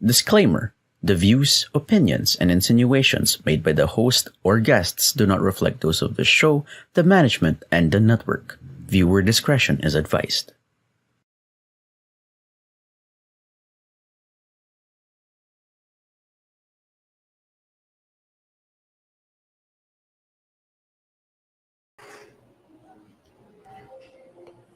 Disclaimer: the views, opinions, and insinuations made by the host or guests do not reflect those of the show, the management, and the network. Viewer discretion is advised.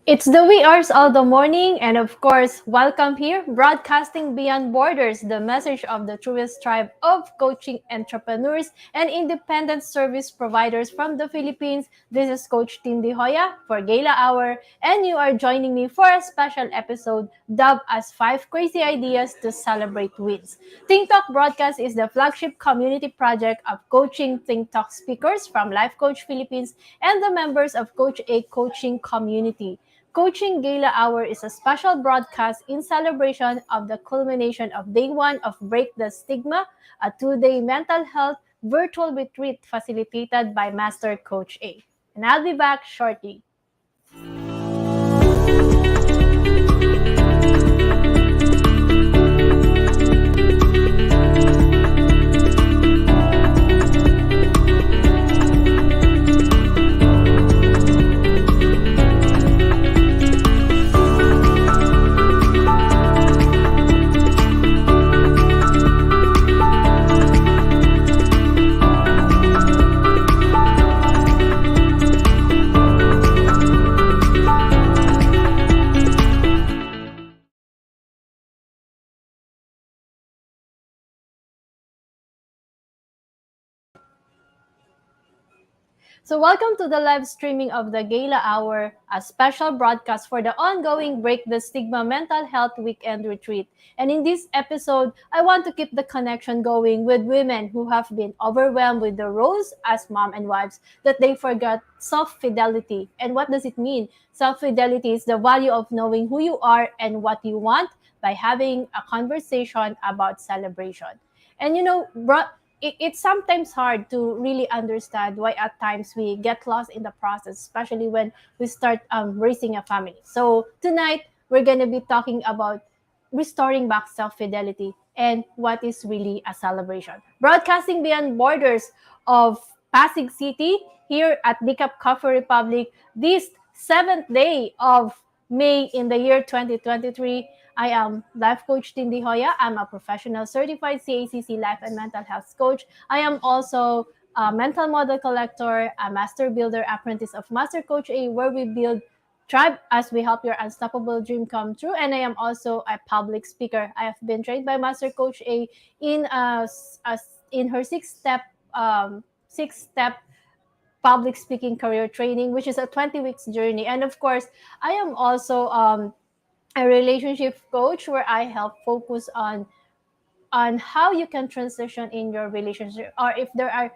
It's the wee hours of the morning, and of course, welcome here, broadcasting beyond borders, the message of the truest tribe of coaching entrepreneurs and independent service providers from the Philippines. This is Coach Tin de Joya for Gala Hour, and you are joining me for a special episode dubbed as 5 Crazy Ideas to Celebrate Wins. Think Talk Broadcast is the flagship community project of coaching Think Talk speakers from Life Coach Philippines and the members of Coach A Coaching Community. Coaching Gala Hour is a special broadcast in celebration of the culmination of day one of Break the Stigma, a 2-day mental health virtual retreat facilitated by Master Coach A. And I'll be back shortly. So welcome to the live streaming of the Gala Hour, a special broadcast for the ongoing Break the Stigma Mental Health Weekend Retreat. And in this episode, I want to keep the connection going with women who have been overwhelmed with the roles as mom and wives that they forgot self-fidelity. And what does it mean? Self-fidelity is the value of knowing who you are and what you want by having a conversation about celebration. And it's sometimes hard to really understand why at times we get lost in the process, especially when we start raising a family. So tonight, we're going to be talking about restoring back self-fidelity and what is really a celebration. Broadcasting beyond borders of Pasig City, here at Decaf Coffee Republic, this 7th day of May in the year 2023. I am Life Coach Tin de Joya. I'm a professional certified CACC life and mental health coach. I am also a mental model collector, a master builder apprentice of Master Coach A, where we build tribe as we help your unstoppable dream come true. And I am also a public speaker. I have been trained by Master Coach A in in her six-step public speaking career training, which is a 20 weeks journey. And of course, I am also a relationship coach where I help focus on how you can transition in your relationship, or if there are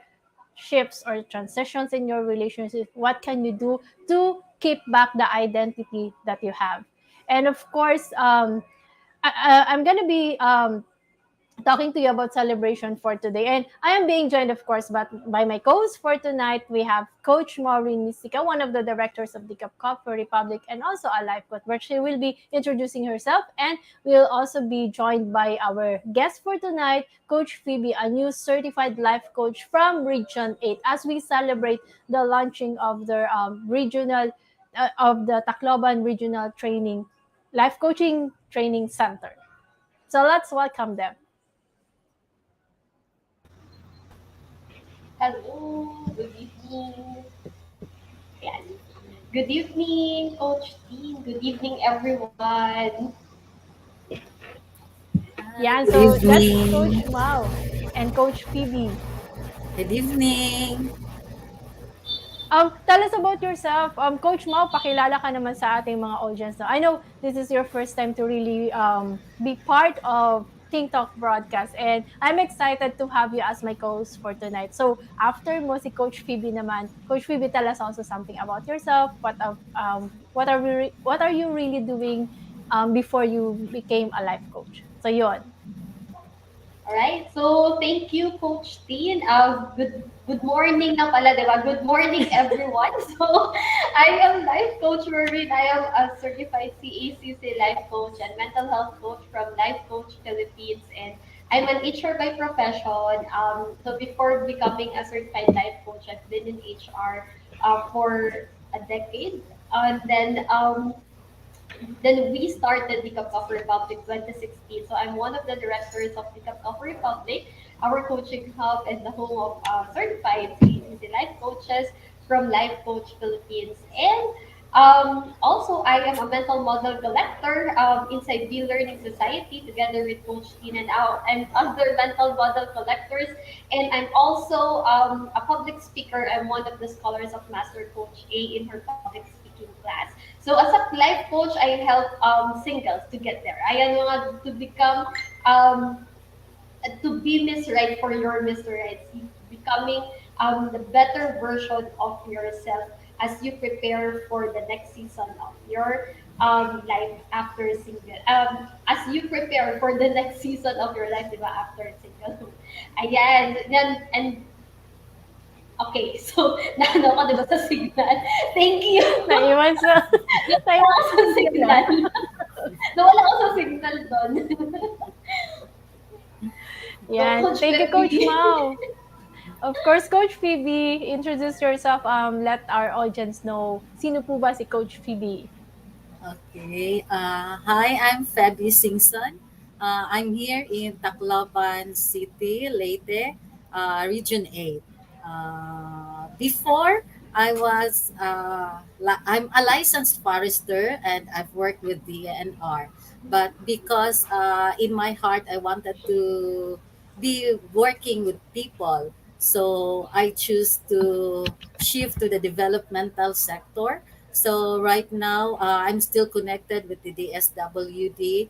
shifts or transitions in your relationship, what can you do to keep back the identity that you have. And of course, I'm gonna be talking to you about celebration for today. And I am being joined, of course, by my co-host for tonight. We have Coach Maureen Mestica, one of the directors of the Cup for Republic, and also a life coach, where she will be introducing herself. And we'll also be joined by our guest for tonight, Coach Febie, a new certified life coach from Region 8, as we celebrate the launching of their of the Tacloban Regional Training, Life Coaching Training Center. So let's welcome them. Hello, good evening. Yes. Good evening, Coach Tin. Good evening, everyone. Yeah, Good so that's Coach evening. Mao and Coach Phoebe. Good evening. Tell us about yourself. Coach Mao, pakilala ka naman sa ating mga audience. I know this is your first time to really be part of King Talk broadcast, and I'm excited to have you as my co-host for tonight. So after mo si Coach Phoebe naman, Coach Phoebe, tell us also something about yourself. What are you really doing before you became a life coach? So yon. Alright, so thank you, Coach Tin. Good morning na pala, di ba? Good morning, everyone. So, I am life coach Maureen. I am a certified CACC life coach and mental health coach from Life Coach Philippines. And I'm an HR by profession. So before becoming a certified life coach, I've been in HR for a decade. And then we started the Cup of Republic 2016. So I'm one of the directors of the Cup of Republic, our coaching hub and the home of certified CCC life coaches from Life Coach Philippines. And also, I am a mental model collector inside the Learning Society together with Coach Tin and other mental model collectors. And I'm also a public speaker. I'm one of the scholars of Master Coach A in her public speaking class. So as a life coach, I help singles to get there. I am to become um, to be Miss Right for your Mr. Right, becoming the better version of yourself as you prepare for the next season of your life after single. As you prepare for the next season of your life, diba, after single. Ayan, and okay, so naano ko diba sa signal. Thank you. Naiwan sa, Nawala naiwan ako sa sa signal. signal. Nawala ako sa signal doon. Go, Yan. Coach Thank you, Coach Febie. Mau. Of course, Coach Phoebe, introduce yourself. Let our audience know sino po ba si Coach Phoebe. Okay. Hi, I'm Febie Singzon. I'm here in Tacloban City, Leyte, Region 8. Before, I'm a licensed forester and I've worked with DNR. But because in my heart, I wanted to be working with people, so I choose to shift to the developmental sector. So right now, I'm still connected with the DSWD,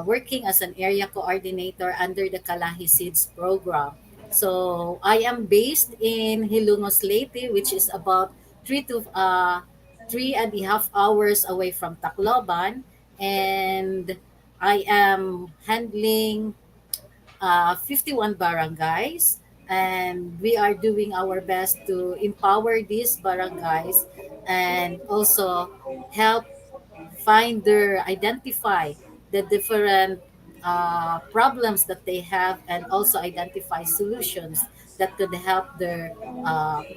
working as an area coordinator under the Kalahi Seeds program. So I am based in Hilongos Leyte, which is about 3.5 hours away from Tacloban, and I am handling 51 barangays, and we are doing our best to empower these barangays and also help identify the different problems that they have, and also identify solutions that could help their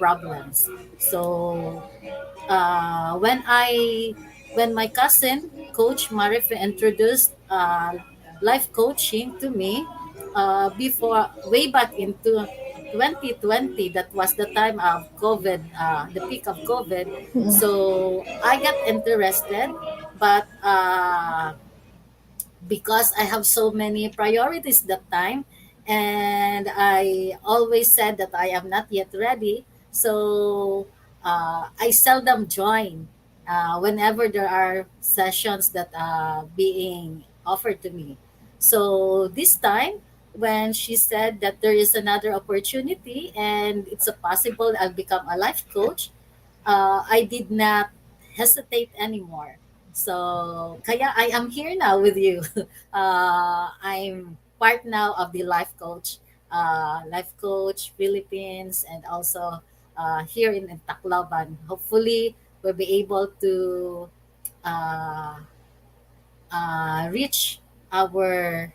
problems. So when my cousin Coach Marife introduced life coaching to me, before, way back into 2020, that was the time of COVID, the peak of COVID. So I got interested, but because I have so many priorities that time, and I always said that I am not yet ready. So I seldom join whenever there are sessions that are being offered to me. So this time, when she said that there is another opportunity and it's a possible I'll become a life coach, I did not hesitate anymore. So, kaya I am here now with you. I'm part now of the Life Coach Philippines, and also here in Tacloban. Hopefully, we'll be able to uh, reach our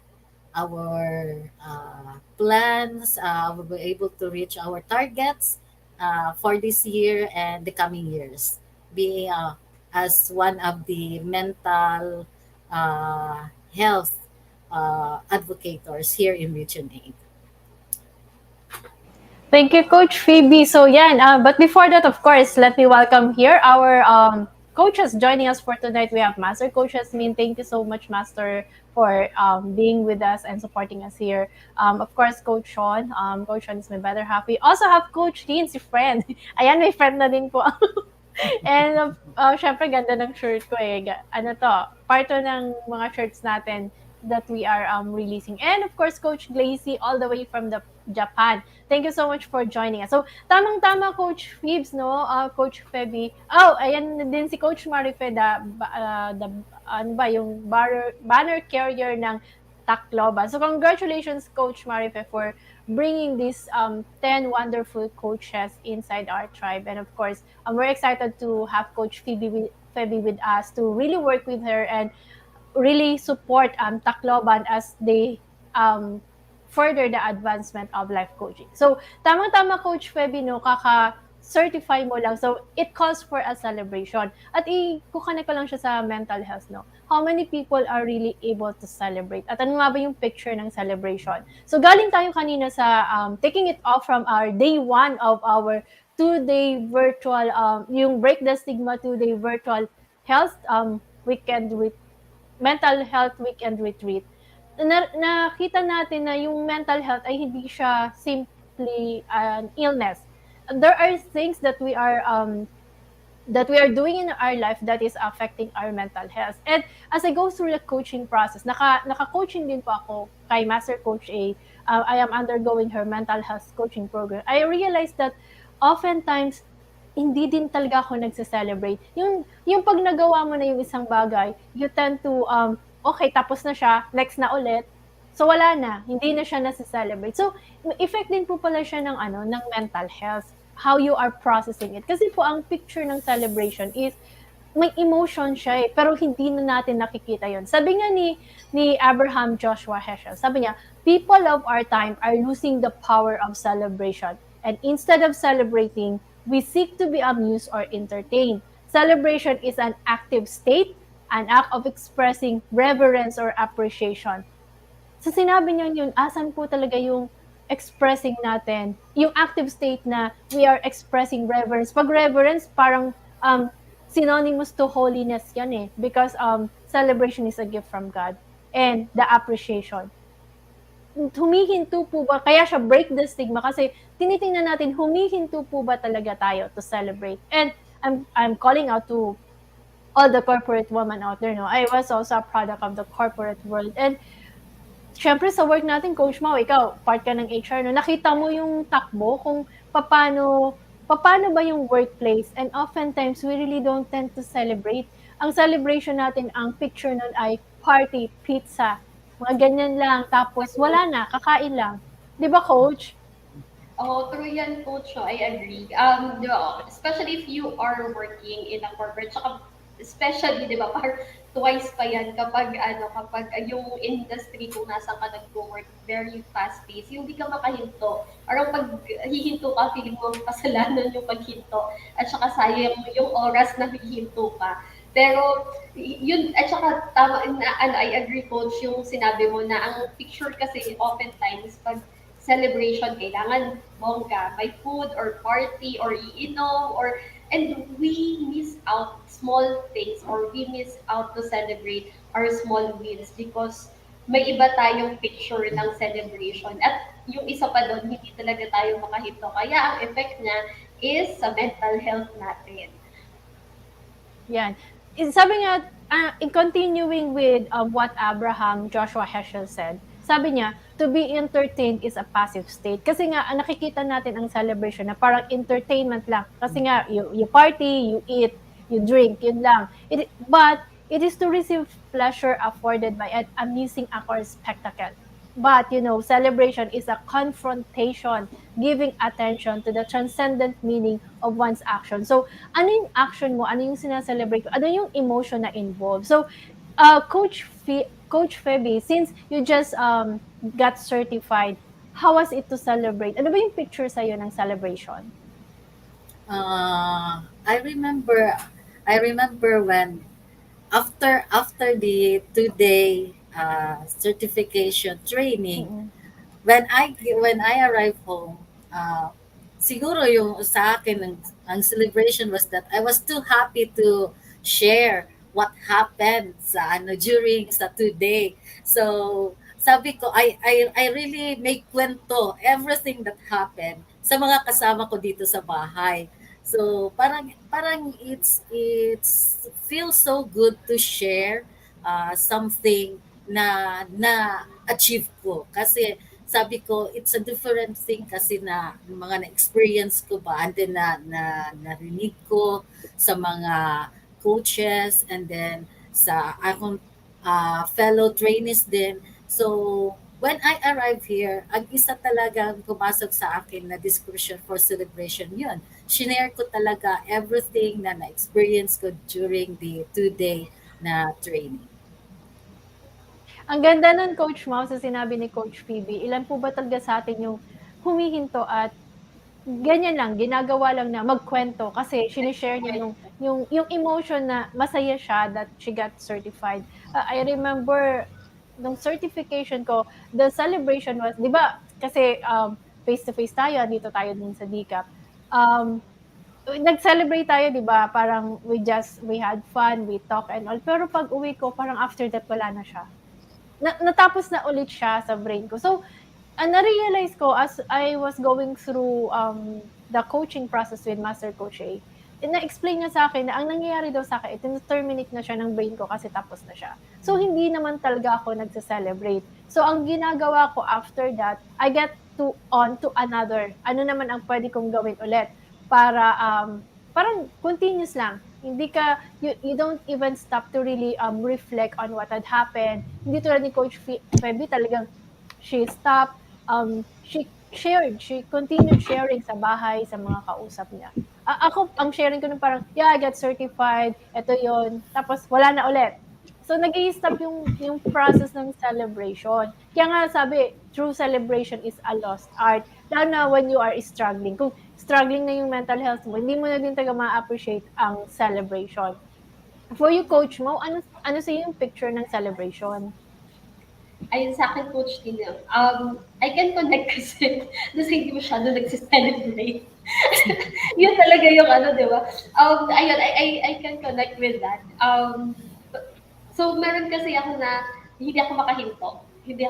plans. We'll be able to reach our targets for this year and the coming years, being as one of the mental health advocators here in Region 8. Thank you, Coach Phoebe. So, yan. But before that, of course, let me welcome here our coaches joining us for tonight. We have Master Coach Yasmin. Thank you so much, Master, for being with us and supporting us here. Of course, Coach Sean. Coach Sean is my better half. We also have Coach Tin, si friend. Ayan, may friend na din po. And syempre, ganda ng shirt ko eh. Ano to, part to ng mga shirts natin that we are releasing. And of course, Coach Glacy, all the way from the Japan. Thank you so much for joining us. So, tamang-tama, Coach Phoebes, no? Coach Febie. Oh, ayan din si Coach Marife, ano ba, yung banner carrier ng Tacloban. So congratulations, Coach Marife, for bringing these 10 wonderful coaches inside our tribe. And of course, we're excited to have Coach Febie with us to really work with her and really support Tacloban as they um, further the advancement of life coaching. So, tamang-tama Coach Feby, no, kaka-certify mo lang. So, it calls for a celebration. At i-kukanek ko lang siya sa mental health, no. How many people are really able to celebrate? At ano nga ba yung picture ng celebration? So, galing tayo kanina sa taking it off from our day one of our two-day virtual, yung Break the Stigma two-day virtual health weekend with mental health weekend retreat, nakita natin na yung mental health ay hindi siya simply an illness. There are things that we are doing in our life that is affecting our mental health. And as I go through the coaching process, naka-coaching din po ako kay Master Coach A. I am undergoing her mental health coaching program. I realized that oftentimes hindi din talaga ako nagse-celebrate. Yung 'pag nagawa mo na yung isang bagay, you tend to, okay tapos na siya, next na ulit. So wala na, hindi na siya nase-celebrate. So effect din po pala siya ng ano, ng mental health, how you are processing it. Kasi po ang picture ng celebration is may emotion siya eh, pero hindi na natin nakikita yon. Sabi nga ni Abraham Joshua Heschel, sabi niya, people of our time are losing the power of celebration. And instead of celebrating, we seek to be amused or entertained. Celebration is an active state, an act of expressing reverence or appreciation. So sinabi niya yun, asan po talaga yung expressing natin, yung active state na we are expressing reverence. Pag reverence, parang synonymous to holiness yan eh. Because celebration is a gift from God. And the appreciation. Humihinto po ba, kaya siya break the stigma kasi tinitingnan natin, humihinto po ba talaga tayo to celebrate. And I'm calling out to all the corporate women out there, no? I was also a product of the corporate world. And syempre sa work natin, Coach Mau, ikaw, part ka ng HR, no? Nakita mo yung takbo kung paano ba yung workplace. And oftentimes, we really don't tend to celebrate. Ang celebration natin, ang picture nun ay party, pizza, mga ganyan lang. Tapos wala na, kakain lang. Di ba, Coach? Oh, true yan, Coach. No, I agree. Di ba, especially if you are working in a corporate, tsaka especially, di ba, par twice pa yan kapag yung industry kung nasaan ka nag-work, very fast-paced, yung hindi ka makahinto. Parang pag hihinto ka, feeling mo ang kasalanan yung paghinto. At saka sayang mo yung oras na hihinto ka. Pero, yun, at saka tama, I agree, Coach, yung sinabi mo na ang picture kasi oftentimes, pag celebration, kailangan bongga, may food or party or iinom or and we miss out small things or we miss out to celebrate our small wins because may iba tayong picture ng celebration at yung isa pa doon hindi talaga tayo makahinto kaya ang effect niya is sa mental health natin. Yan. Sabi nga, in continuing with what Abraham Joshua Heschel said, sabi niya, to be entertained is a passive state. Kasi nga, nakikita natin ang celebration na parang entertainment lang. Kasi nga, you party, you eat, you drink, yun lang. But it is to receive pleasure afforded by an amusing act or spectacle. But, celebration is a confrontation, giving attention to the transcendent meaning of one's action. So, ano yung action mo? Ano yung sinaselebrate mo? Ano yung emotion na involved? So, Coach Febie, since you just got certified, how was it to celebrate? Ano ba yung picture sa'yo ng celebration? I remember when after the 2 day certification training, Mm-mm. when I arrived home, siguro yung sa akin ang celebration was that I was too happy to share what happened sa during sa 2 day. So sabi ko I really make kwento everything that happened sa mga kasama ko dito sa bahay. So parang it's feels so good to share something na achieve ko kasi sabi ko it's a different thing kasi na mga na-experience ko ba and then narinig ko sa mga coaches and then sa akong fellow trainees din So, when I arrived here, ang isa talagang pumasok sa akin na discussion for celebration yun. Shinare ko talaga everything na na-experience ko during the 2-day na training. Ang ganda nun, Coach Mau, sa sinabi ni Coach Phoebe. Ilan po ba talaga sa atin yung humihinto at ganyan lang, ginagawa lang na magkwento kasi sinishare niya yung emotion na masaya siya that she got certified. I remember nung certification ko, the celebration was, di ba, kasi face-to-face tayo, dito tayo din sa DCAP. Nag-celebrate tayo, di ba? Parang we had fun, we talk and all. Pero pag uwi ko, parang after that, wala na siya. Natapos na ulit siya sa brain ko. So, na-realize ko as I was going through the coaching process with Master Coach A, na-explain niya sa akin na ang nangyayari daw sa akin, terminate na siya ng brain ko kasi tapos na siya. So, hindi naman talaga ako nagsa-celebrate. So, ang ginagawa ko after that, I get on to another. Ano naman ang pwede kong gawin ulit para parang continuous lang. Hindi ka, you don't even stop to really reflect on what had happened. Hindi tulad ni Coach Febie, talagang she stopped, she continued sharing sa bahay, sa mga kausap niya. Ako, ang sharing ko nun parang, yeah, I got certified, ito yon, tapos wala na ulit. So, nag-i-stop yung process ng celebration. Kaya nga sabi, true celebration is a lost art. Lalo na when you are struggling. Kung struggling na yung mental health mo, hindi mo na din talaga ma-appreciate ang celebration. For you, Coach Mo, ano sa yung picture ng celebration? Ayun sa akin, Coach Tin, I can connect kasi doon sa hindi masyado nagsi-celebrate. Yun talaga yung ano, di ba? Ayun, I can connect with that. So, meron kasi ako na hindi ako makahinto. Hindi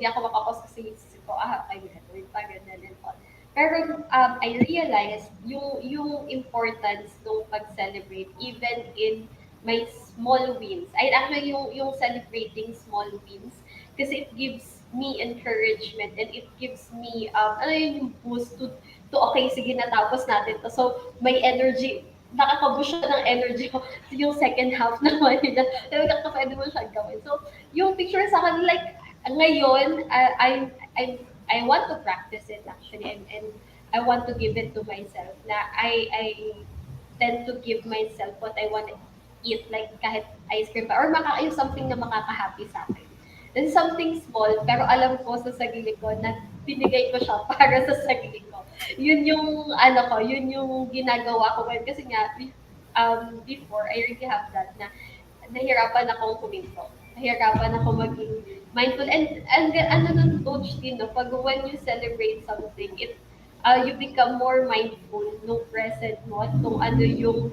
ako makapos kasi isip ko, ay, gagawin pa, ganyan and all. Pero I realized yung importance ng pag-celebrate even in my small wins. Ay, actually, yung celebrating small wins kasi it gives me encouragement and it gives me, ano yun, yung boost to okay, sige, natapos natin to. So, may energy, nakakaboost siya ng energy ko yung second half naman nila. Talagang pwede mo siyang gawin. So, yung picture sa akin, like, ngayon, I want to practice it actually and I want to give it to myself na I tend to give myself what I want to eat, like kahit ice cream pa, or yung something na makaka-happy sa akin. This is something small, pero alam ko sa sarili ko na binigay ko siya para sa sarili ko. Yun yung, ano ko, yun yung ginagawa ko. Kasi nga, before, I really have that na nahirapan akong huminto. Nahirapan ako maging mindful. And ano nun, Coach Tin, no, pag when you celebrate something, you become more mindful nung present mo at kung ano yung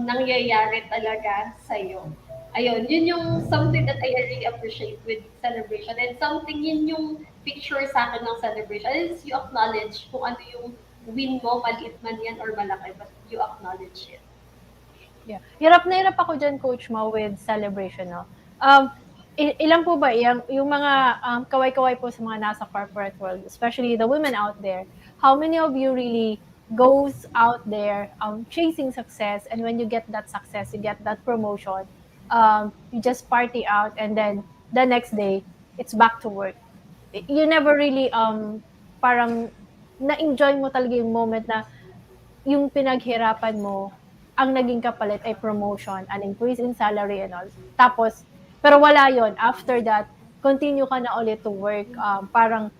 nangyayari talaga sa'yo. Ayun, yun yung something that I really appreciate with celebration. And something, yun yung picture sa akin ng celebration is you acknowledge kung ano yung win mo, maliit man yan or malaki, but you acknowledge it. Yeah. Hirap na hirap ako dyan, Coach Mo, with celebration, no? Ilan po ba, yung mga kaway-kaway po sa mga nasa corporate world, especially the women out there, how many of you really goes out there chasing success, and when you get that success, you get that promotion, you just party out, and then the next day, it's back to work. You never really, parang na-enjoy mo talaga yung moment na yung pinaghirapan mo, ang naging kapalit ay promotion, an increase in salary and all. Tapos, pero wala yon. After that, continue ka na ulit to work. Parang,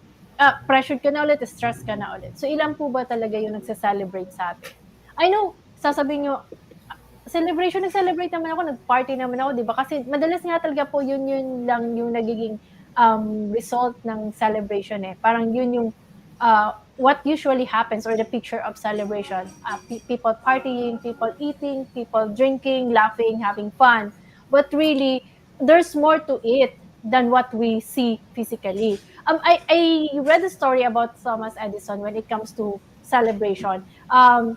pressured ka na ulit, stress ka na ulit. So, ilan po ba talaga yung nagsa-celebrate sa atin? I know, sasabihin nyo, celebration, nag-celebrate naman ako, nag-party naman ako, di ba? Kasi madalas nga talaga po yun lang yung nagiging result ng celebration eh. Parang yun yung what usually happens or the picture of celebration. People partying, people eating, people drinking, laughing, having fun. But really, there's more to it than what we see physically. I read a story about Thomas Edison when it comes to celebration.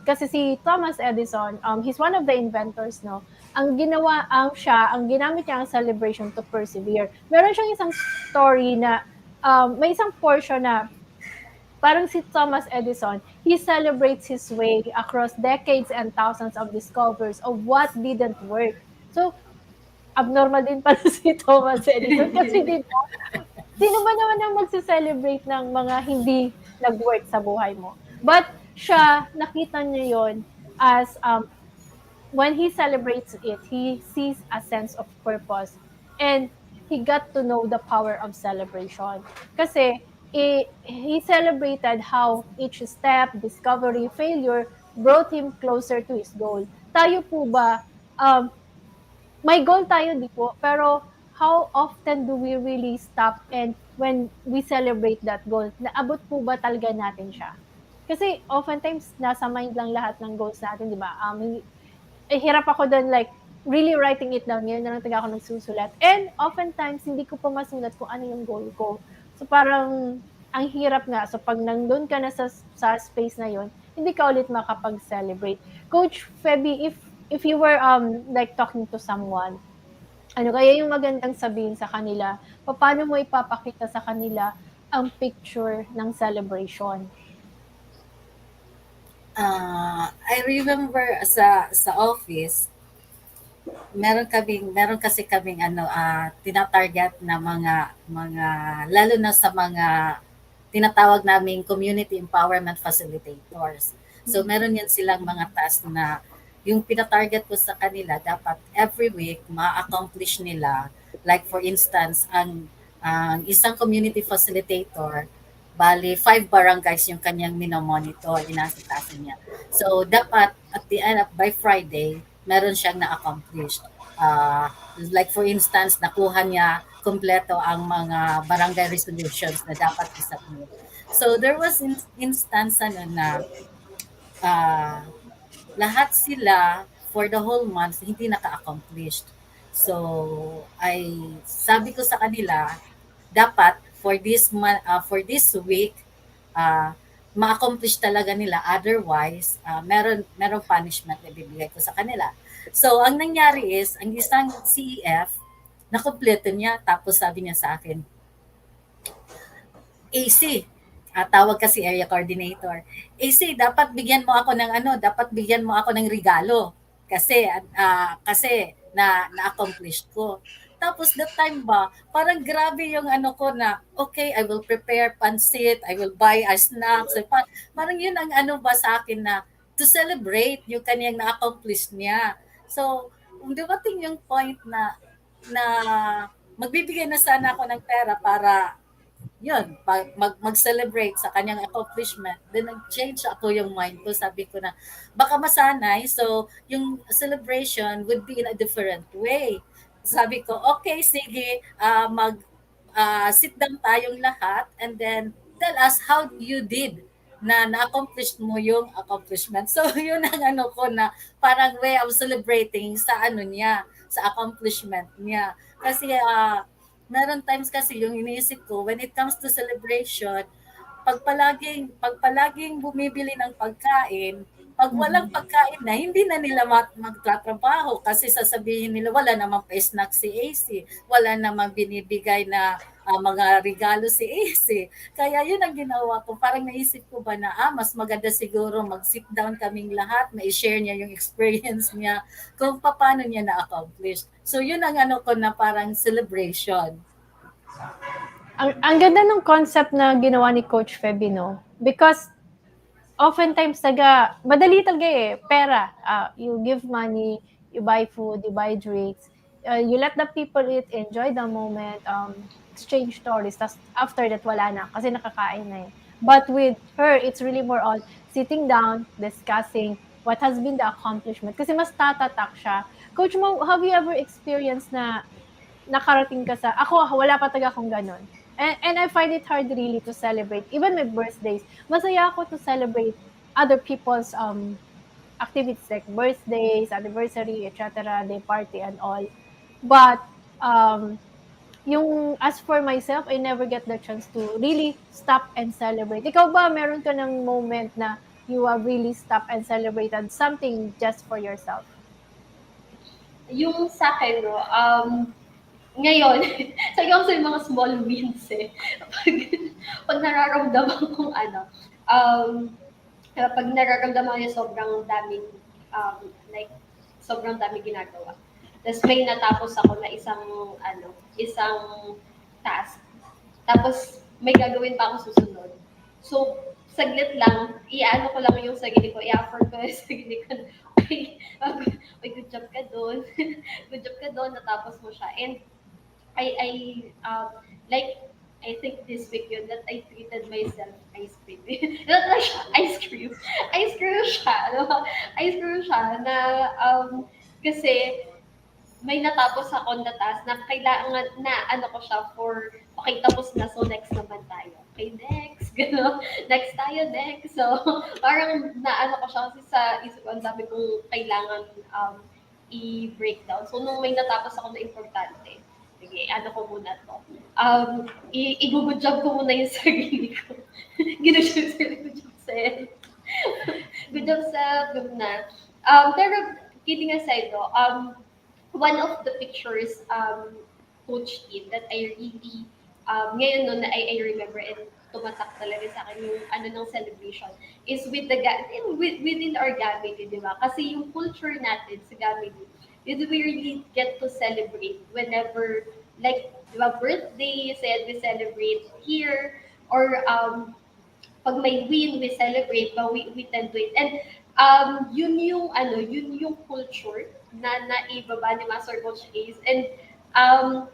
Kasi si Thomas Edison, he's one of the inventors, no? Ang ginamit niya ang celebration to persevere. Meron siyang isang story na may isang portion na parang si Thomas Edison, he celebrates his way across decades and thousands of discoveries of what didn't work. So, abnormal din pala si Thomas Edison kasi di ba, Sino ba naman ang magse-celebrate ng mga hindi nag-work sa buhay mo? But siya, nakita niya yon as when he celebrates it, he sees a sense of purpose and he got to know the power of celebration. Kasi he celebrated how each step, discovery, failure brought him closer to his goal. Tayo po ba, um, may goal tayo, di po, pero how often do we really stop and when we celebrate that goal, naabot po ba talaga natin siya? Kasi oftentimes, nasa mind lang lahat ng goals natin, di ba? Hirap ako dun, like, really writing it down. Ngayon na lang talaga ako nagsusulat. And oftentimes, hindi ko pa masulat kung ano yung goal ko. So parang, ang hirap nga. So pag nandun ka na sa space na yon, hindi ka ulit makapag-celebrate. Coach Febie, if you were like talking to someone, ano kaya yung magandang sabihin sa kanila? Paano mo ipapakita sa kanila ang picture ng celebration? I remember sa office, meron kasi kaming tina-target na mga lalo na sa mga tinatawag naming community empowerment facilitators. So meron yan silang mga task na yung pina-target ko sa kanila dapat every week ma-accomplish nila. Like for instance, ang isang community facilitator, bali 5 barangays yung kanyang minomonitor, inasikaso niya. So dapat at the end of by Friday, meron siyang na-accomplish. Like for instance, nakuha niya kompleto ang mga barangay resolutions na dapat isubmit. So there was instance na uh, lahat sila for the whole month hindi naka-accomplished. So sabi ko sa kanila, dapat for this week uh, ma-accomplish talaga nila, otherwise merong punishment na bibigay ko sa kanila. So ang nangyari is ang isang CEF na kumpleto niya, tapos sabi niya sa akin, AC, tawag kasi area coordinator. AC, dapat bigyan mo ako ng regalo kasi na-accomplish ko. Tapos that time ba, parang grabe yung ano ko na, okay, I will prepare pancit, I will buy a snacks. So, parang yun ang ano ba sa akin na to celebrate yung kanyang na-accomplish niya. So, dumating yung point na magbibigay na sana ako ng pera para yun, mag-celebrate sa kanyang accomplishment. Then nag-change ako yung mind ko. Sabi ko na baka masanay. So yung celebration would be in a different way. Sabi ko, okay, sige, sit down tayong lahat and then tell us how you did na na-accomplish mo yung accomplishment. So yun ang ano ko na parang way of celebrating sa ano niya, sa accomplishment niya. Kasi meron times kasi yung iniisip ko, when it comes to celebration, pag palaging bumibili ng pagkain, pag walang pagkain na, hindi na nila magtatrabaho kasi sasabihin nila wala namang pa-snack si AC, wala namang binibigay na mga regalo si AC. Kaya yun ang ginawa ko. Parang naisip ko ba na mas maganda siguro mag-sit down kaming lahat, ma-share niya yung experience niya kung paano niya na-accomplish. So yun ang ano ko na parang celebration. Ang ganda ng concept na ginawa ni Coach Febie, no? Because oftentimes madali talaga pera. You give money, you buy food, you buy drinks, you let the people eat, enjoy the moment, exchange stories. Tas after that, wala na kasi nakakain na But with her, it's really more on sitting down, discussing what has been the accomplishment. Kasi mas tatatak siya. Coach Mo, have you ever experienced na nakarating ka ako wala pa talaga akong ganun. And I find it hard really to celebrate, even my birthdays. Masaya ako to celebrate other people's activities like birthdays, anniversary, etc., day party and all. But yung as for myself, I never get the chance to really stop and celebrate. Ikaw ba, meron ka ng moment na you have really stopped and celebrated something just for yourself? Yung sa akin, no, ngayon, sabi ko sa mga small wins pag nararamdaman kong pag nararamdaman niya sobrang daming, like, sobrang daming ginagawa. Tapos may natapos ako na isang task. Tapos may gagawin pa akong susunod. So, saglit lang, i-ano ko lang yung sarili ko, i-afford ko yung sarili ko. Uy, good job ka doon. Good job ka doon, natapos mo siya. And I like I think this week yun that I treated myself ice cream. Not like siya, ice cream. Ice cream siya. Ano? Ice cream siya na kasi may natapos ako na task na kailangan na ano ko siya for okay tapos na so next naman tayo. Okay, next. Gano. Next tayo, next. So, parang naano ko siya kasi sa isip ko ang dami kong kailangan i-breakdown. So, nung may natapos ako na importante, sige, ano ko muna to. I-good job ko muna yung sarili ko. Good job, self. Good job, self. Good na. Pero, kidding aside, though, one of the pictures, Coach Tin, that I really, ngayon no, na I remember and tumatak talaga sa akin yung ano ng celebration is with within our Gamity, di ba? Kasi yung culture natin sa Gamity is we really get to celebrate whenever, like, di ba, birthday, said we celebrate here, or pag may win, we celebrate, but we tend to it. And yun yung culture na naibaba ni Master Coach Ace. Um,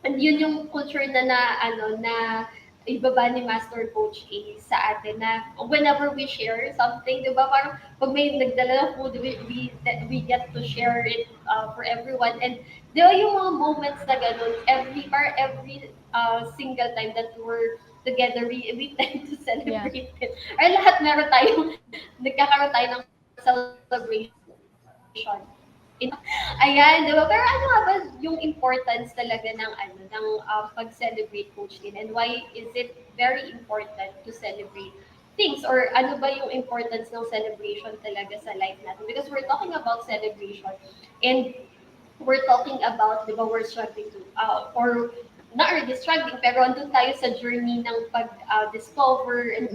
and yun yung culture na ibaba ni Master Coach A sa atin na whenever we share something, di ba, parang pag may nagdala ng food, we get to share it for everyone. And di ba yung mga moments na ganun, every single time that we're together, we tend to Yeah. celebrate it. Or lahat meron tayong, nagkakaroon tayo ng celebration Ayan, 'di ba? Pero ano nga ba yung importance talaga ng pag-celebrate, Coach Tin, and why is it very important to celebrate things, or ano ba yung importance ng celebration talaga sa life natin? Because we're talking about celebration, and we're talking about, di ba, we're struggling to, or not really struggling, pero andun tayo sa journey ng pag-discover and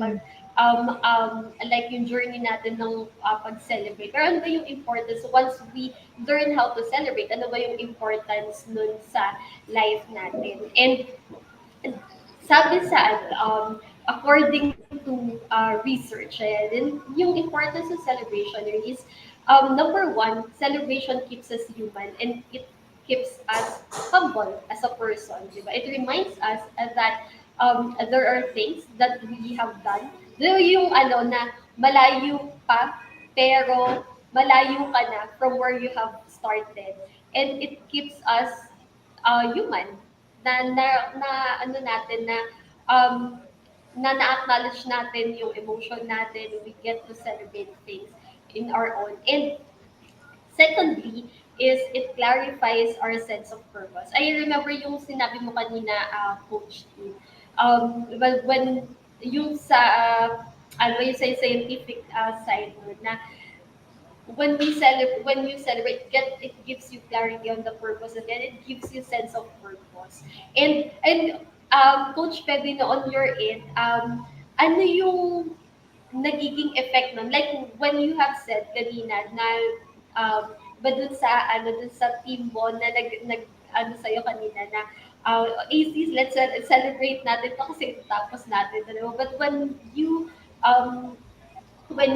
Mm-mm. like yung journey natin ng pag-celebrate. Pero ano ba yung importance once we learn how to celebrate? Ano ba yung importance nun sa life natin? And sabi sa according to research, and yung importance of celebration is number one, celebration keeps us human and it keeps us humble as a person. Diba? It reminds us that there are things that we have done. Though yung na malayo pa, pero malayo ka na from where you have started. And it keeps us human na ano natin um, na-acknowledge natin yung emotion natin, we get to celebrate things in our own. And secondly, is it clarifies our sense of purpose. I remember yung sinabi mo kanina, Coach T. When yung sa, yung sa scientific side mo, na when you celebrate, it gives you clarity on the purpose, and then it gives you sense of purpose. And Coach Febie, no, on your end, ano yung nagiging effect nun? Like when you have said kanina na ba dun sa team mo na nag ano sa'yo kanina na ACs, celebrate natin to kasi tapos natin. Ano? But when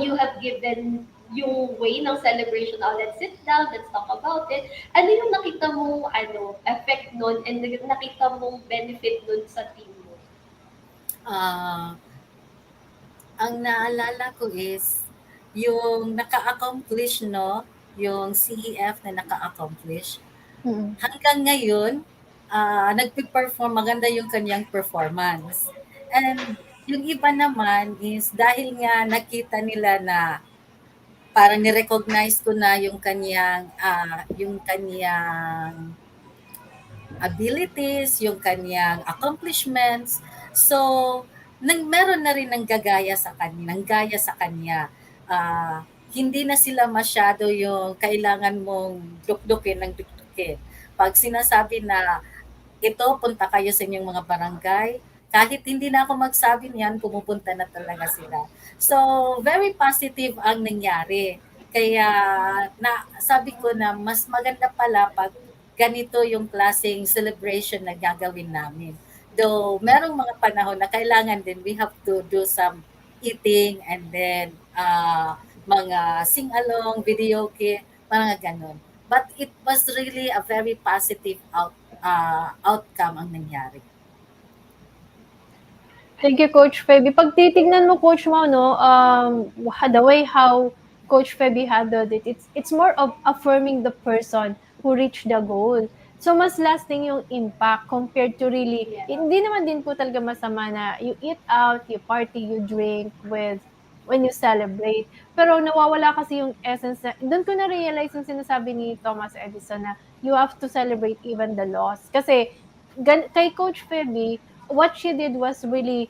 you have given yung way ng celebration, let's sit down, let's talk about it, ano yung nakita mong effect nun and nakita mong benefit nun sa team mo? Ah, ang naalala ko is yung naka-accomplish, no? Yung CEF na naka-accomplish. Mm-mm. Hanggang ngayon, nagpe-perform, maganda yung kanyang performance. And yung iba naman is dahil nga nakita nila na parang ni-recognize ko na yung kanyang abilities, yung kanyang accomplishments. So, meron na rin ng gagaya sa kanya, ng gaya sa kanya. Hindi na sila masyado yung kailangan mong dukdukin ng dukdukin. Pag sinasabi na ito, punta kayo sa inyong mga barangay, kahit hindi na ako magsabi niyan, pumupunta na talaga sila. So, very positive ang nangyari. Kaya sabi ko na mas maganda pala pag ganito yung klaseng celebration na gagawin namin. Though merong mga panahon na kailangan din we have to do some eating and then mga sing-along, videoke, mga gano'n. But it was really a very positive outcome ang nangyari. Thank you, Coach Febby. Pag titignan mo, Coach Mau, no, the way how Coach Febby handled it, it's more of affirming the person who reached the goal. So, mas lasting yung impact compared to really, Yeah. hindi naman din po talaga masama na you eat out, you party, you drink with when you celebrate. Pero nawawala kasi yung essence na, doon ko na-realize yung sinasabi ni Thomas Edison na you have to celebrate even the loss. Kasi kay Coach Febby, what she did was really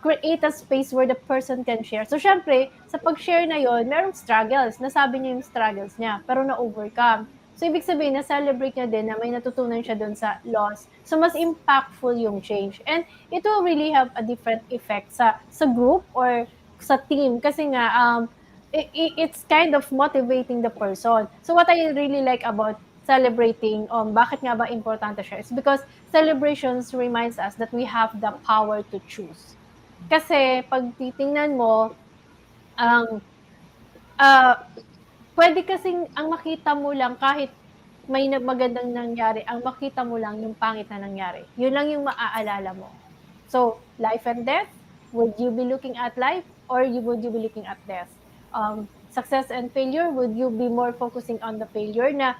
create a space where the person can share. So, syempre, sa pag-share na yon, merong struggles. Nasabi niya yung struggles niya, pero na-overcome. So, ibig sabihin, na-celebrate niya din na may natutunan siya doon sa loss. So, mas impactful yung change. And it will really have a different effect sa group or sa team. Kasi nga, it's kind of motivating the person. So, what I really like about celebrating, bakit nga ba importante siya, is because celebrations reminds us that we have the power to choose. Kasi pag titingnan mo, ang ah, puwede kasing ang makita mo lang kahit may magandang nangyari, ang makita mo lang yung pangit na nangyari. Yun lang yung maaalala mo. So, life and death, would you be looking at life or would you be looking at death? Success and failure, would you be more focusing on the failure na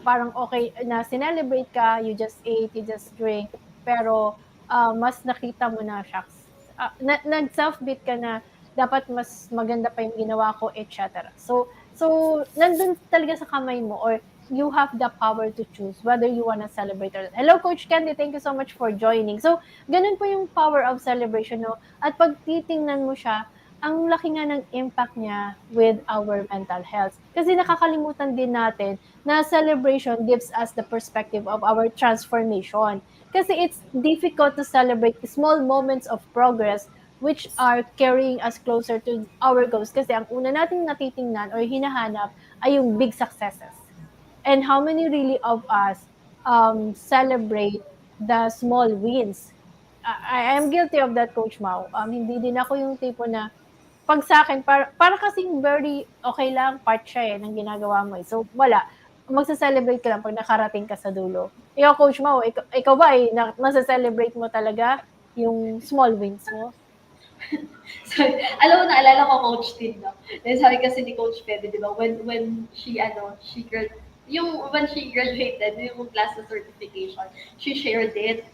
parang okay na sinelebrate ka, you just ate, you just drink, pero mas nakita mo na, shucks, nag-self-beat ka na, dapat mas maganda pa yung ginawa ko, etc. So, nandun talaga sa kamay mo or you have the power to choose whether you wanna celebrate or not. Hello, Coach Candy. Thank you so much for joining. So, ganun po yung power of celebration, no? At pag titingnan mo siya, ang laki nga ng impact niya with our mental health. Kasi nakakalimutan din natin na celebration gives us the perspective of our transformation. Kasi it's difficult to celebrate small moments of progress which are carrying us closer to our goals. Kasi ang una nating natitingnan or hinahanap ay yung big successes. And how many really of us celebrate the small wins? I am guilty of that, Coach Mau. Hindi din ako yung tipo na, pag sa akin, para kasing very okay lang, part siya ng ginagawa mo. So, wala. Magsa-celebrate ka lang pag nakarating ka sa dulo. Ikaw, Coach Mau, ikaw ba ay nasa-celebrate mo talaga yung small wins mo? So, alam mo, naalala ko Coach Tin, no? Then sabi kasi ni Coach Febie, di ba, when when she graduated, yung class na certification, she shared it.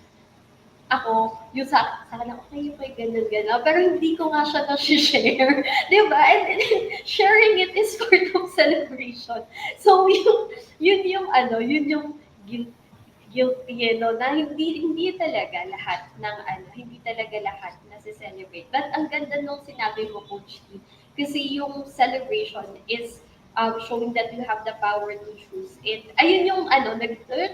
Ako, yung sa akin, okay, ganun, ganun. Pero hindi ko nga siya na-share. Di ba? And sharing it is part of celebration. So, yun yung guilt guilty, na hindi talaga lahat ng hindi talaga lahat nase-celebrate. But ang ganda nung sinabi mo, Coach T, kasi yung celebration is showing that you have the power to choose. And ayun yung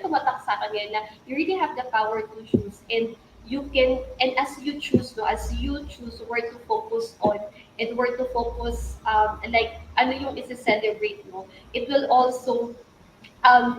tumatak sa akin ngayon na you really have the power to choose and you can, and as you choose, no, as you choose where to focus on and where to focus, like, ano yung isa-celebrate mo, it will also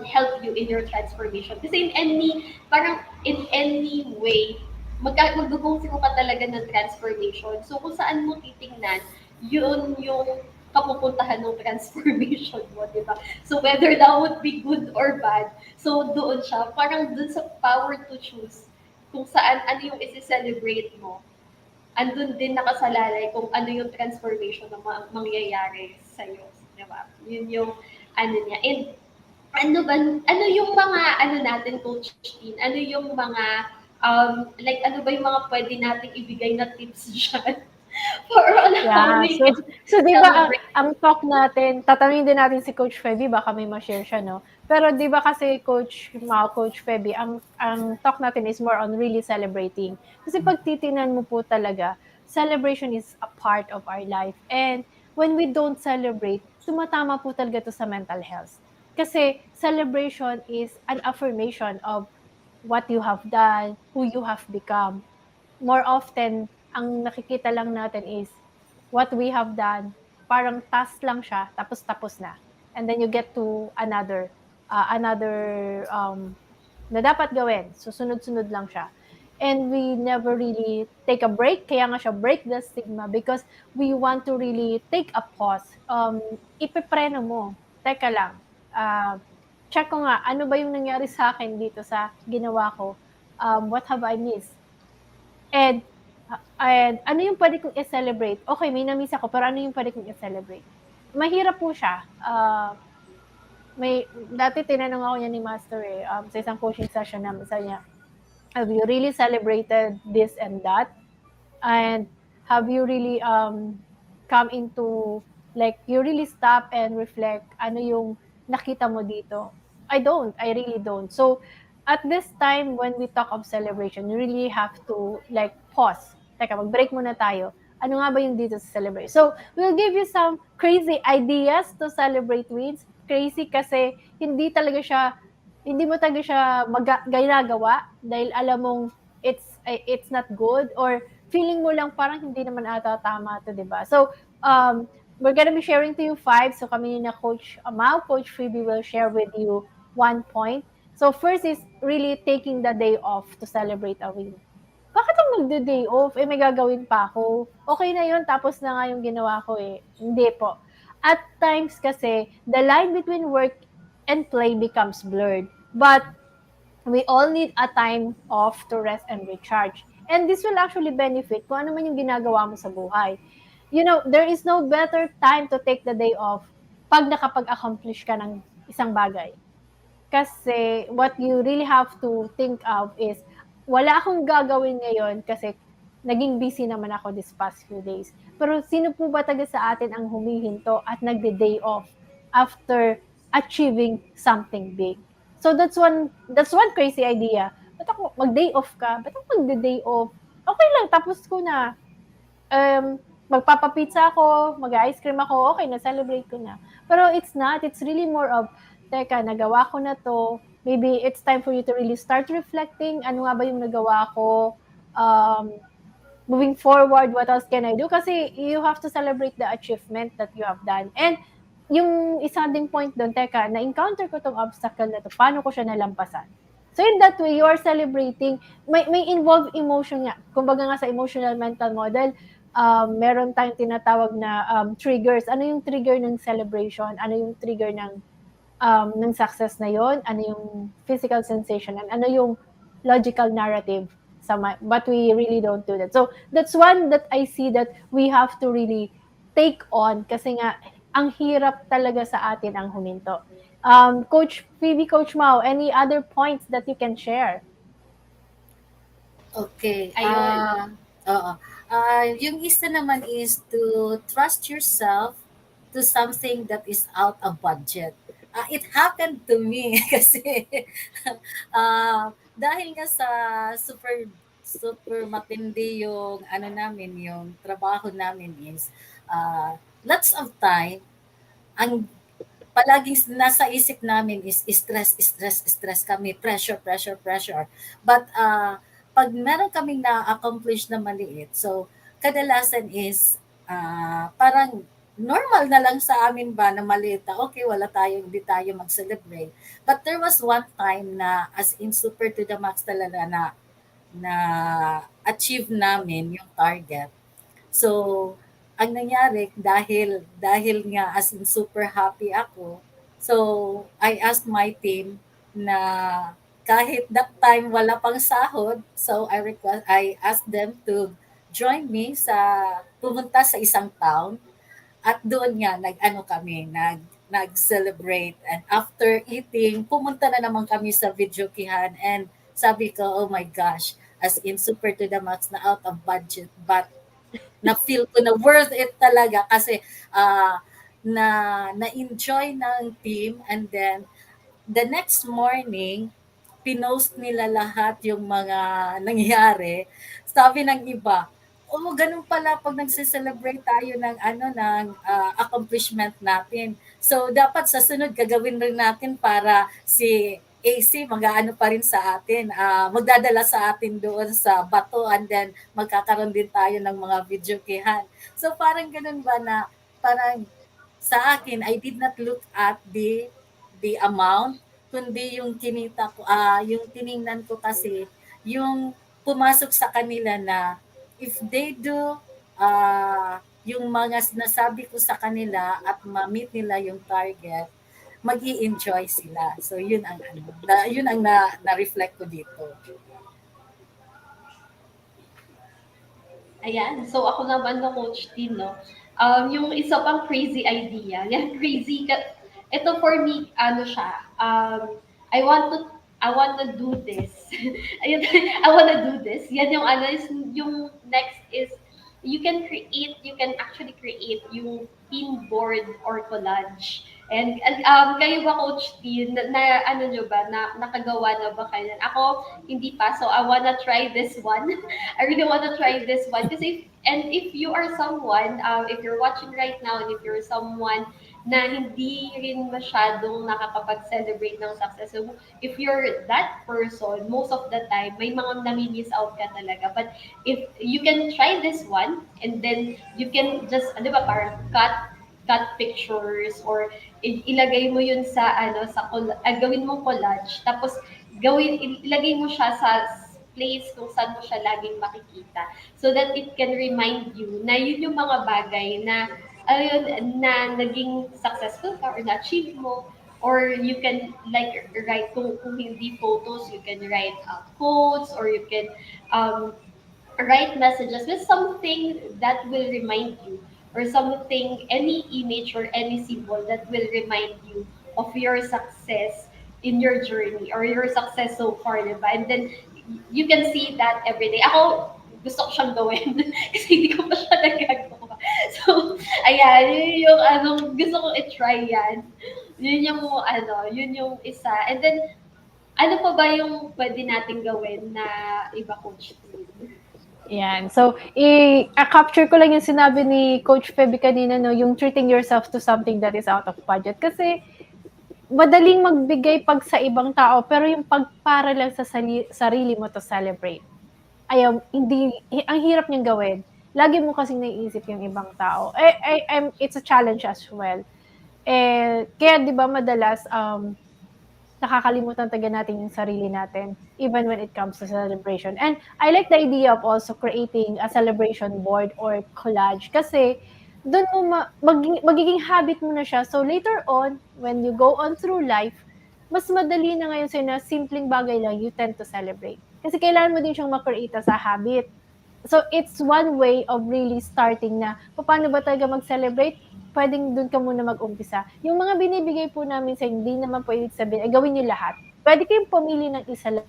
help you in your transformation. Kasi in any way, mag-go through ka talaga ng transformation. So, kung saan mo titingnan, yun yung kapupuntahan ng transformation mo, di ba? So, whether that would be good or bad, so doon siya, parang doon sa power to choose, kung saan, ano yung isi-celebrate mo, andun din nakasalalay kung ano yung transformation na mangyayari sa'yo. Di ba? Yun yung niya. And ano yung mga natin, Coach Tin? Ano yung mga like ano ba yung mga pwede nating ibigay na tips diyan for on how Yeah. we So, can so 'di ba celebrate? ang talk natin, tatanungin din natin si Coach Febby, baka may ma-share siya, no? Pero 'di ba kasi Coach Febby, ang talk natin is more on really celebrating. Kasi pag titingnan mo po talaga, celebration is a part of our life. And when we don't celebrate, tumatama po talaga to sa mental health. Kasi celebration is an affirmation of what you have done, who you have become. More often, ang nakikita lang natin is what we have done, parang task lang siya, tapos tapos na. And then you get to another na dapat gawin. So, sunod-sunod lang siya. and we never really take a break. Kaya nga siya break the stigma because we want to really take a pause. Ipepreno mo. Teka lang. Check ko nga, ano ba yung nangyari sa akin dito sa ginawa ko? What have I missed? And ano yung pwede kong i-celebrate? Okay, may na-miss ako, pero ano yung pwede kong i-celebrate? Mahirap po siya. Dati tinanong ako niya ni Master sa isang coaching session namin, sabi niya, have you really celebrated this and that? And have you really come into, like, you really stop and reflect ano yung nakita mo dito? I really don't. So at this time when we talk of celebration, you really have to like pause. Teka, mag-break muna tayo. Ano nga ba yung dito sa celebration? So we'll give you some crazy ideas to celebrate wins. Crazy kasi hindi mo talaga siya ginagawa dahil alam mong it's not good, or feeling mo lang parang hindi naman ata tama to, 'di ba? So, we're gonna be sharing to you five. So kami na Coach Mau, Coach Phoebe will share with you one point. So first is really taking the day off to celebrate a win. Bakit ako magde-day off? May gagawin pa ako. Okay na yun, tapos na nga yung ginawa ko eh. Hindi po. At times kasi, the line between work and play becomes blurred. But we all need a time off to rest and recharge. And this will actually benefit kung ano man yung ginagawa mo sa buhay. You know, there is no better time to take the day off pag nakapag-accomplish ka ng isang bagay. Kasi what you really have to think of is, wala akong gagawin ngayon kasi naging busy naman ako this past few days. Pero sino po ba taga sa atin ang humihinto at nagde-day off after achieving something big? So that's one crazy idea. Ba't ako mag-day off ka? Ba't ako magde-day off? Okay lang, tapos ko na. Magpapapizza ako, mag-ice cream ako, okay, na-celebrate ko na. Pero it's not. It's really more of, teka, nagawa ko na to. Maybe it's time for you to really start reflecting. Ano nga ba yung nagawa ko? Moving forward, what else can I do? Kasi you have to celebrate the achievement that you have done. And yung isa ding point doon, teka, na-encounter ko tong obstacle na to, paano ko siya nalampasan? So in that way, you are celebrating, may involved emotion nga. Kumbaga nga sa emotional mental model, meron tayong tinatawag na triggers. Ano yung trigger ng celebration? Ano yung trigger ng success na yon? Ano yung physical sensation? And ano yung logical narrative? But we really don't do that. So that's one that I see that we have to really take on kasi nga ang hirap talaga sa atin ang huminto. Coach Phoebe, Coach Mau, any other points that you can share? Okay. Ayun. Oo. Yung isa naman is to trust yourself to something that is out of budget. It happened to me kasi dahil nga sa super super matindi yung ano namin, yung trabaho namin is lots of time ang palaging nasa isip namin is stress, stress, stress kami, pressure, pressure, pressure. But pag meron kaming na-accomplish na maliit, so kadalasan is parang normal na lang sa amin ba na maliit na okay, wala tayo, hindi tayo mag-celebrate. But there was one time na as in super to the max talaga na achieve namin yung target. So, ang nangyari dahil nga as in super happy ako, so I asked my team na kahit that time wala pang sahod, so I asked them to join me sa pumunta sa isang town at doon nga nag-ano kami, nag-celebrate, and after eating, pumunta na naman kami sa videokihan, and sabi ko, oh my gosh, as in super to the max na out of budget, but na-feel ko na worth it talaga kasi na na-enjoy ng team, and then the next morning pinost nila lahat yung mga nangyari. Sabi ng iba, oh, ganun pala pag nagse-celebrate tayo ng ano ng accomplishment natin. So dapat sa sunod gagawin rin natin para si AC mag-aano pa rin sa atin, magdadala sa atin doon sa bato, and then magkakaroon din tayo ng mga video kihan. So parang ganun ba na parang sa akin, I did not look at the amount, kundi yung kinita ko, yung tiningnan ko kasi yung pumasok sa kanila na if they do yung mga nasabi ko sa kanila at ma-meet nila yung target, mag-i-enjoy sila. So yun ang yun ang na-reflect ko dito. Ayan. So, ako naman no, Coach Tin, no? Yung isa pang crazy idea. Yan, crazy. Ito for me, ano siya, I want to I want to do this. Ayun, I want to do this. Yan yung ano, yung next is you can actually create yung pin board or collage. And kayo ba, Coach Tin, ano nyo ba, nakagawa na ba kayo? Ako, hindi pa. So, I wanna try this one. I really wanna try this one. Kasi if you are someone, if you're watching right now, and if you're someone na hindi rin masyadong nakakapag-celebrate ng success. So, if you're that person, most of the time, may mga nami-miss out ka talaga. But if you can try this one, and then you can just, di ba, parang cut pictures or ilagay mo yun sa ano gawin mong collage tapos ilagay mo siya sa place kung saan mo siya laging makikita so that it can remind you na yun yung mga bagay na ayun na naging successful ka or na-achieve mo or you can like write kung hindi photos you can write quotes or you can um, write messages with something that will remind you or something, any image or any symbol that will remind you of your success in your journey or your success so far, diba? And then you can see that every day. Ako, gusto ko siyang gawin kasi hindi ko pa siya nagagawa. So, ayan, yun yung gusto kong i-try yan. Yun yung yun yung isa. And then, ano pa ba yung pwede natin gawin na iba, Coach Tin? Yan. So, capture ko lang yung sinabi ni Coach Febie kanina, no, yung treating yourself to something that is out of budget. Kasi, madaling magbigay pag sa ibang tao, pero yung pagpara lang sa sarili mo to celebrate. Ayaw, hindi, ang hirap niyang gawin. Lagi mo kasing naiisip yung ibang tao. It's a challenge as well. Kaya, di ba, madalas, nakakalimutan talaga natin yung sarili natin, even when it comes to celebration. And I like the idea of also creating a celebration board or collage kasi doon mo magiging habit mo na siya. So later on, when you go on through life, mas madali na ngayon sa'yo na simpleng bagay lang, you tend to celebrate. Kasi kailangan mo din siyang makreate sa habit. So it's one way of really starting na paano ba talaga mag-celebrate, pwedeng dun ka muna mag-umpisa. Yung mga binibigay po namin sa hindi naman po ibig sabihin, ay gawin niyo lahat. Pwede kayong pumili ng isa lang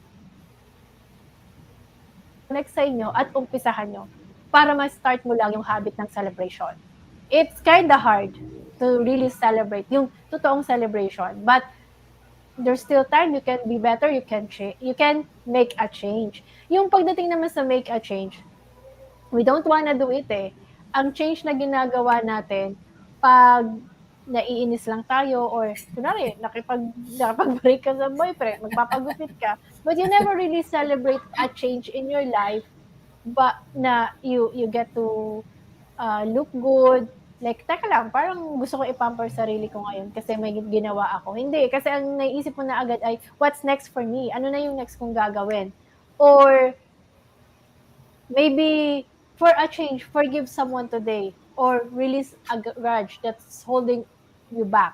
next sa inyo at umpisahan nyo para ma-start mo lang yung habit ng celebration. It's kinda hard to really celebrate, yung totoong celebration. But there's still time, you can be better, you can make a change. Yung pagdating naman sa make a change, we don't wanna do it eh. Ang change na ginagawa natin, pag naiinis lang tayo or kunwari nakipag-break ka sa boyfriend, magpapagupit ka, but you never really celebrate a change in your life, but na you get to look good, like, teka lang, parang gusto ko i-pamper sarili ko ngayon kasi may ginawa ako. Hindi, kasi ang naiisip mo na agad ay, what's next for me? Ano na yung next kong gagawin? Or maybe for a change, forgive someone today or release a grudge that's holding you back.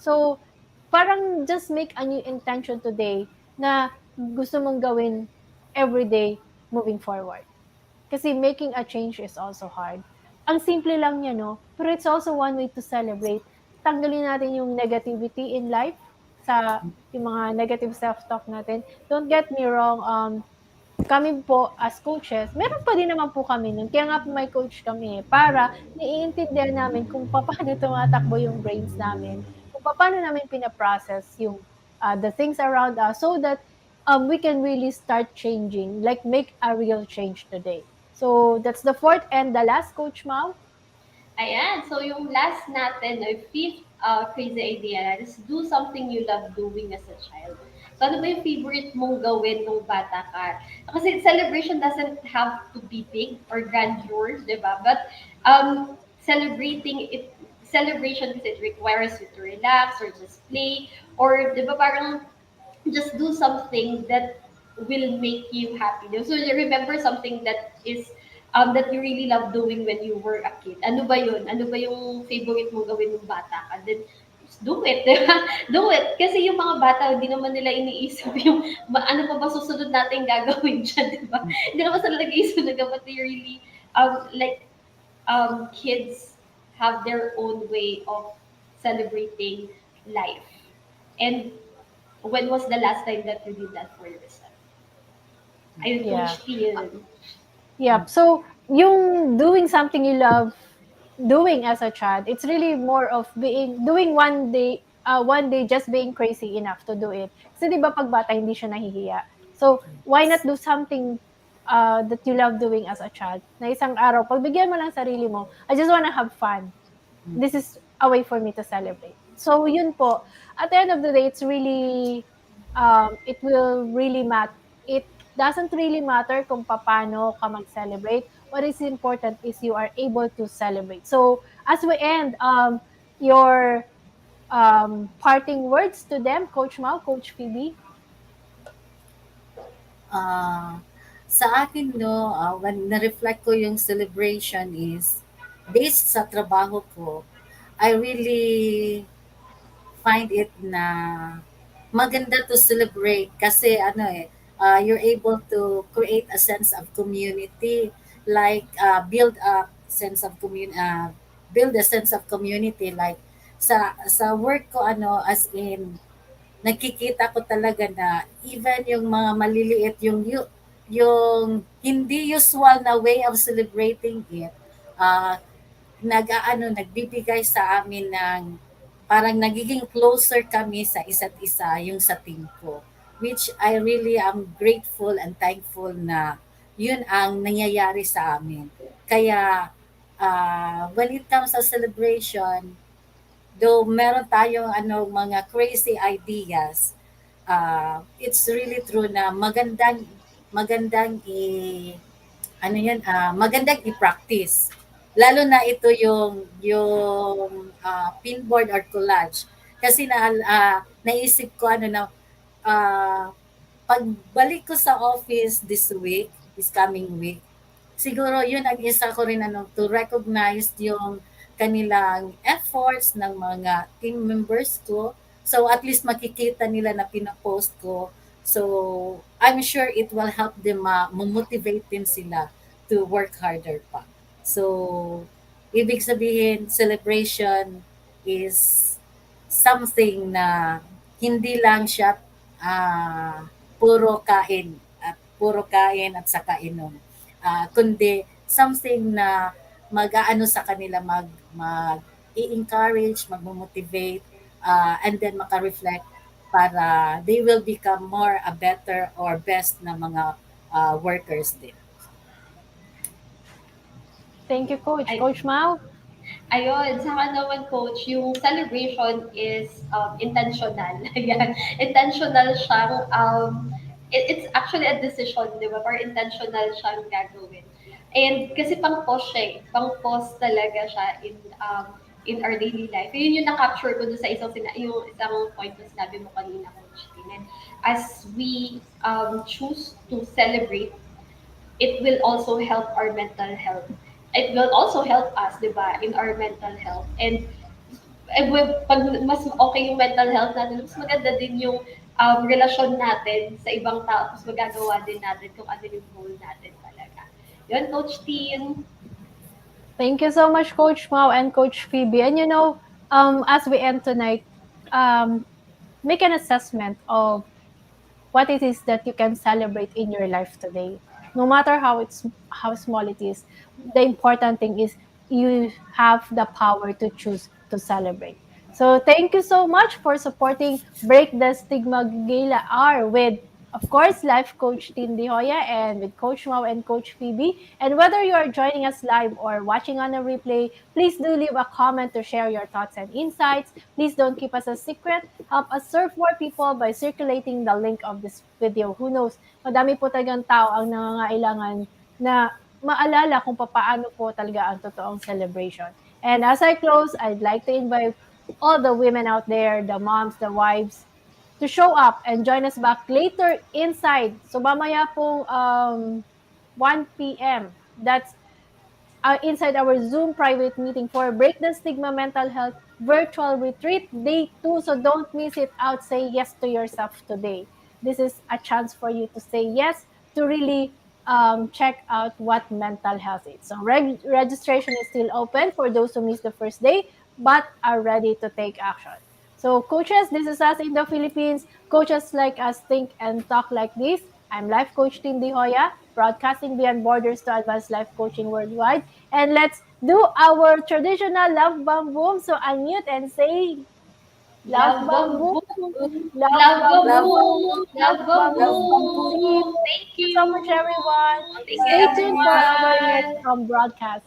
So, parang just make a new intention today na gusto mong gawin every day moving forward. Kasi making a change is also hard. Ang simple lang niya, no? Pero it's also one way to celebrate. Tanggalin natin yung negativity in life sa yung mga negative self-talk natin. Don't get me wrong, kami po as coaches, meron pa din naman po kami nun. Kaya nga po may coach kami para naiintindihan namin kung paano tumatakbo yung brains namin, kung paano namin pinaprocess yung the things around us so that we can really start changing, like make a real change today. So that's the fourth and the last, Coach Mau. Ayan, so yung last natin, the fifth crazy idea is do something you love doing as a child. So ano ba yung favorite mong gawin nung bata ka? Kasi celebration doesn't have to be big or grandeur, di ba? But celebration kasi it requires you to relax or just play or di ba parang just do something that will make you happy. So you remember something that is that you really love doing when you were a kid. Ano ba yun? Ano ba yung favorite mo gawin ng bata ka? Then, just do it, di ba? Do it. Kasi yung mga bata, hindi naman nila iniisip yung ano pa ba susunod natin gagawin dyan, di ba? Hindi naman sila nag-iisip na but they really, like, kids have their own way of celebrating life. And when was the last time that you did that for yourself? Ayun, Yeah. Coach Tin. Yep. So, yung doing something you love doing as a child, it's really more of being doing one day just being crazy enough to do it. Kasi 'di ba pag bata hindi siya nahihiya. So, why not do something that you love doing as a child? Na isang araw, pagbigyan mo lang sarili mo, I just wanna have fun. This is a way for me to celebrate. So, yun po. At the end of the day, it's really, it will really matter. It doesn't really matter kung paano ka mag-celebrate. What is important is you are able to celebrate. So, as we end, your parting words to them, Coach Mau, Coach Phoebe. Ah, sa akin 'no, when na-reflect ko yung celebration is based sa trabaho ko, I really find it na maganda to celebrate kasi ano eh, you're able to create a sense of community, like build a sense of build a sense of community, like sa work ko ano, as in nakikita ko talaga na even yung mga maliliit, yung hindi usual na way of celebrating it, uh, nagbibigay sa amin ng parang nagiging closer kami sa isa't isa, yung sa team ko. Which I really am grateful and thankful na yun ang nangyayari sa amin. Kaya when it comes sa celebration, though meron tayong mga crazy ideas, it's really true na magandang magandang i-practice. Lalo na ito yung pinboard or collage. Kasi naisip ko ah, pagbalik ko sa office this coming week, siguro yun ang isa ko rin to recognize yung kanilang efforts ng mga team members ko. So at least makikita nila na pinapost ko. So I'm sure it will help them motivate din sila to work harder pa. So ibig sabihin celebration is something na hindi lang siya ah, puro kain at saka inom. Kundi something na mag-aano sa kanila, mag i-encourage, mag-motivate, and then maka-reflect para they will become more a better or best na mga workers din. Thank you, Coach. Ay, Coach Mau. ayun, saka naman coach, yung celebration is intentional. Ayan, intentional siyang, it's actually a decision, di ba? Or intentional siyang gagawin. And kasi pang-pause siya eh. Pang-pause talaga siya in our daily life. Yun yung na-capture ko dun sa yung isang point na sinabi mo kanina, Coach Tin. And as we choose to celebrate, it will also help our mental health. It will also help us, di ba, in our mental health. And pag mas okay yung mental health natin, mas maganda din yung relasyon natin sa ibang tao. Mas magagawa din natin kung ano yung goal natin talaga. Yun, Coach Tin. Thank you so much, Coach Mau and Coach Phoebe. And as we end tonight, make an assessment of what it is that you can celebrate in your life today. No matter how small it is, the important thing is you have the power to choose to celebrate. So thank you so much for supporting Break the Stigma Gala R with, of course, Life Coach Tin de Joya and with Coach Mau and Coach Phoebe. And whether you are joining us live or watching on a replay, please do leave a comment to share your thoughts and insights. Please don't keep us a secret. Help us serve more people by circulating the link of this video. Who knows, madami po talagang tao ang nangangailangan na maalala kung paano po talaga ang totoong celebration. And as I close, I'd like to invite all the women out there, the moms, the wives, to show up and join us back later inside. So mamaya pong 1 p.m. That's inside our Zoom private meeting for Break the Stigma Mental Health Virtual Retreat Day 2. So don't miss it out. Say yes to yourself today. This is a chance for you to say yes to really check out what mental health is. So registration is still open for those who missed the first day but are ready to take action. So, coaches, this is us in the Philippines. Coaches like us think and talk like this. I'm Life Coach Tin de Joya, broadcasting beyond borders to advance life coaching worldwide. And let's do our traditional love bomb boom. So, unmute and say, love Love bomb bomb boom, boom. love Love bomb bomb Love boom, bomb boom. boom. love Love bomb bomb Love boom. bomb See you. boom. boom. Thank Thank you so much, you. everyone. Take Stay care, tuned for our next everyone. broadcast.